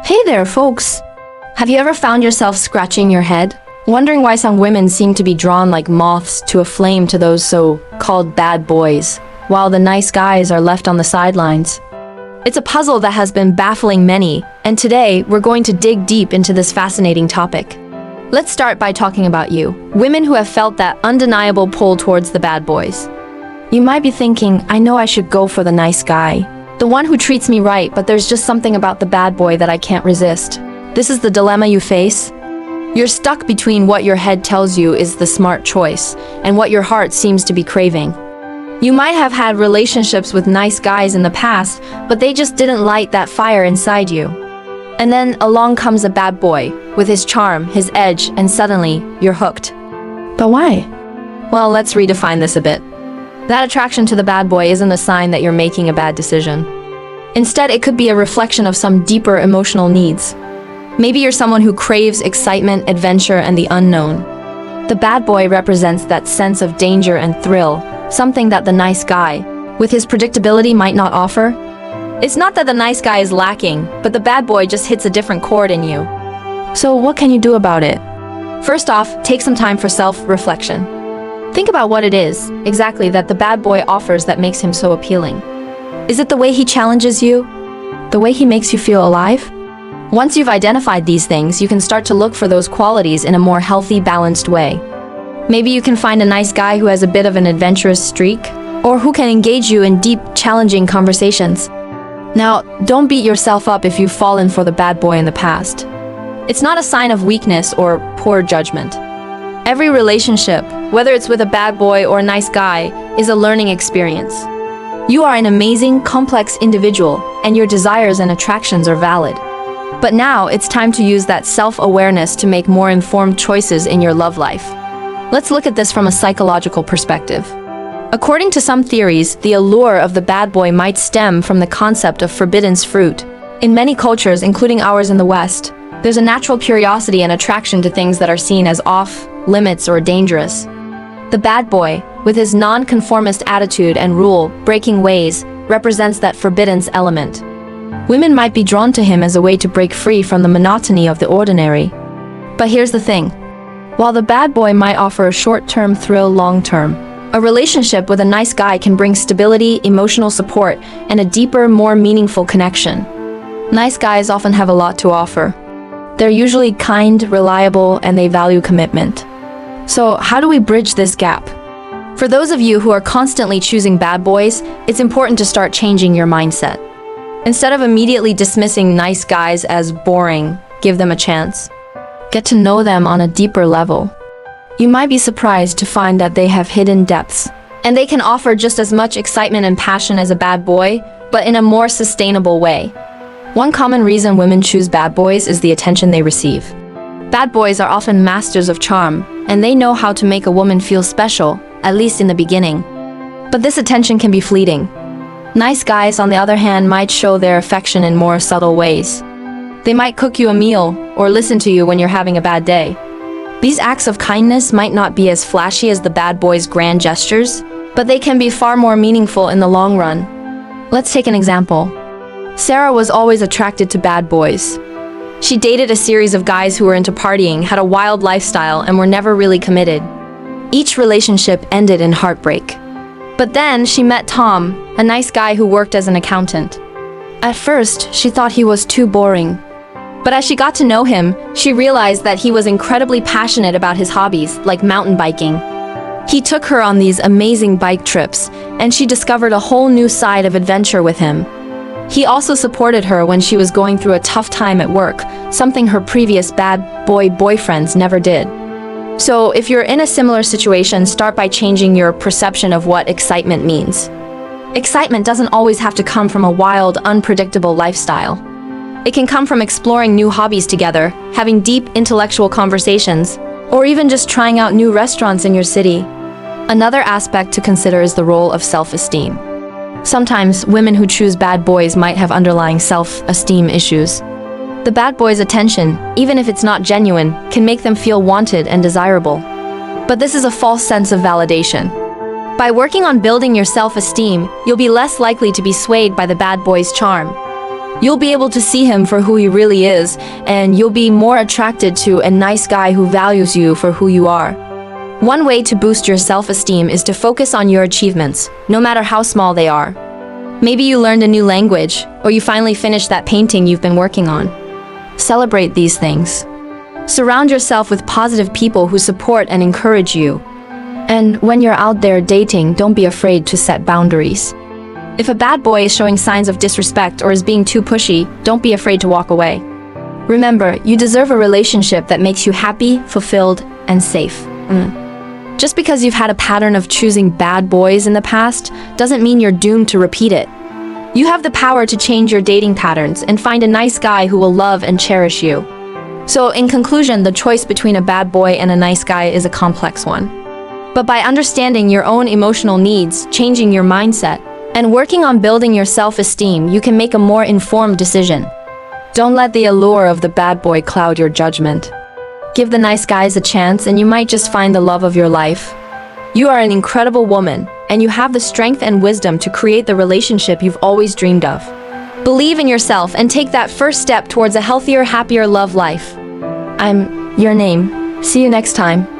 Hey there, folks! Have you ever found yourself scratching your head, wondering why some women seem to be drawn like moths to a flame to those so-called bad boys, while the nice guys are left on the sidelines? It's a puzzle that has been baffling many, and today we're going to dig deep into this fascinating topic. Let's start by talking about you, women who have felt that undeniable pull towards the bad boys. You might be thinking, I know I should go for the nice guy, the one who treats me right, but there's just something about the bad boy that I can't resist. This is the dilemma you face. You're stuck between what your head tells you is the smart choice and what your heart seems to be craving. You might have had relationships with nice guys in the past, but they just didn't light that fire inside you. And then along comes a bad boy, with his charm, his edge, and suddenly, you're hooked. But why? Well, let's redefine this a bit. That attraction to the bad boy isn't a sign that you're making a bad decision. Instead, it could be a reflection of some deeper emotional needs. Maybe you're someone who craves excitement, adventure, and the unknown. The bad boy represents that sense of danger and thrill, something that the nice guy, with his predictability, might not offer. It's not that the nice guy is lacking, but the bad boy just hits a different chord in you. So what can you do about it? First off, take some time for self-reflection. Think about what it is, exactly, that the bad boy offers that makes him so appealing. Is it the way he challenges you? The way he makes you feel alive? Once you've identified these things, you can start to look for those qualities in a more healthy, balanced way. Maybe you can find a nice guy who has a bit of an adventurous streak, or who can engage you in deep, challenging conversations. Now, don't beat yourself up if you've fallen for the bad boy in the past. It's not a sign of weakness or poor judgment. Every relationship, whether it's with a bad boy or a nice guy, is a learning experience. You are an amazing, complex individual, and your desires and attractions are valid. But now it's time to use that self-awareness to make more informed choices in your love life. Let's look at this from a psychological perspective. According to some theories, the allure of the bad boy might stem from the concept of forbidden fruit. In many cultures, including ours in the West, there's a natural curiosity and attraction to things that are seen as off limits or dangerous. The bad boy, with his non-conformist attitude and rule-breaking ways, represents that forbidden element. Women might be drawn to him as a way to break free from the monotony of the ordinary. But here's the thing. While the bad boy might offer a short-term thrill long-term, a relationship with a nice guy can bring stability, emotional support, and a deeper, more meaningful connection. Nice guys often have a lot to offer. They're usually kind, reliable, and they value commitment. So, how do we bridge this gap? For those of you who are constantly choosing bad boys, it's important to start changing your mindset. Instead of immediately dismissing nice guys as boring, give them a chance. Get to know them on a deeper level. You might be surprised to find that they have hidden depths, and they can offer just as much excitement and passion as a bad boy, but in a more sustainable way. One common reason women choose bad boys is the attention they receive. Bad boys are often masters of charm, and they know how to make a woman feel special, at least in the beginning. But this attention can be fleeting. Nice guys, on the other hand, might show their affection in more subtle ways. They might cook you a meal, or listen to you when you're having a bad day. These acts of kindness might not be as flashy as the bad boy's grand gestures, but they can be far more meaningful in the long run. Let's take an example. Sarah was always attracted to bad boys. She dated a series of guys who were into partying, had a wild lifestyle, and were never really committed. Each relationship ended in heartbreak. But then she met Tom, a nice guy who worked as an accountant. At first, she thought he was too boring. But as she got to know him, she realized that he was incredibly passionate about his hobbies, like mountain biking. He took her on these amazing bike trips, and she discovered a whole new side of adventure with him. He also supported her when she was going through a tough time at work, something her previous bad boy boyfriends never did. So, if you're in a similar situation, start by changing your perception of what excitement means. Excitement doesn't always have to come from a wild, unpredictable lifestyle. It can come from exploring new hobbies together, having deep intellectual conversations, or even just trying out new restaurants in your city. Another aspect to consider is the role of self-esteem. Sometimes, women who choose bad boys might have underlying self-esteem issues. The bad boy's attention, even if it's not genuine, can make them feel wanted and desirable. But this is a false sense of validation. By working on building your self-esteem, you'll be less likely to be swayed by the bad boy's charm. You'll be able to see him for who he really is, and you'll be more attracted to a nice guy who values you for who you are. One way to boost your self-esteem is to focus on your achievements, no matter how small they are. Maybe you learned a new language, or you finally finished that painting you've been working on. Celebrate these things. Surround yourself with positive people who support and encourage you. And when you're out there dating, don't be afraid to set boundaries. If a bad boy is showing signs of disrespect or is being too pushy, don't be afraid to walk away. Remember, you deserve a relationship that makes you happy, fulfilled, and safe. Just because you've had a pattern of choosing bad boys in the past doesn't mean you're doomed to repeat it. You have the power to change your dating patterns and find a nice guy who will love and cherish you. So, in conclusion, the choice between a bad boy and a nice guy is a complex one. But by understanding your own emotional needs, changing your mindset, and working on building your self-esteem, you can make a more informed decision. Don't let the allure of the bad boy cloud your judgment. Give the nice guys a chance and you might just find the love of your life. You are an incredible woman, and you have the strength and wisdom to create the relationship you've always dreamed of. Believe in yourself and take that first step towards a healthier, happier love life. I'm your name. See you next time.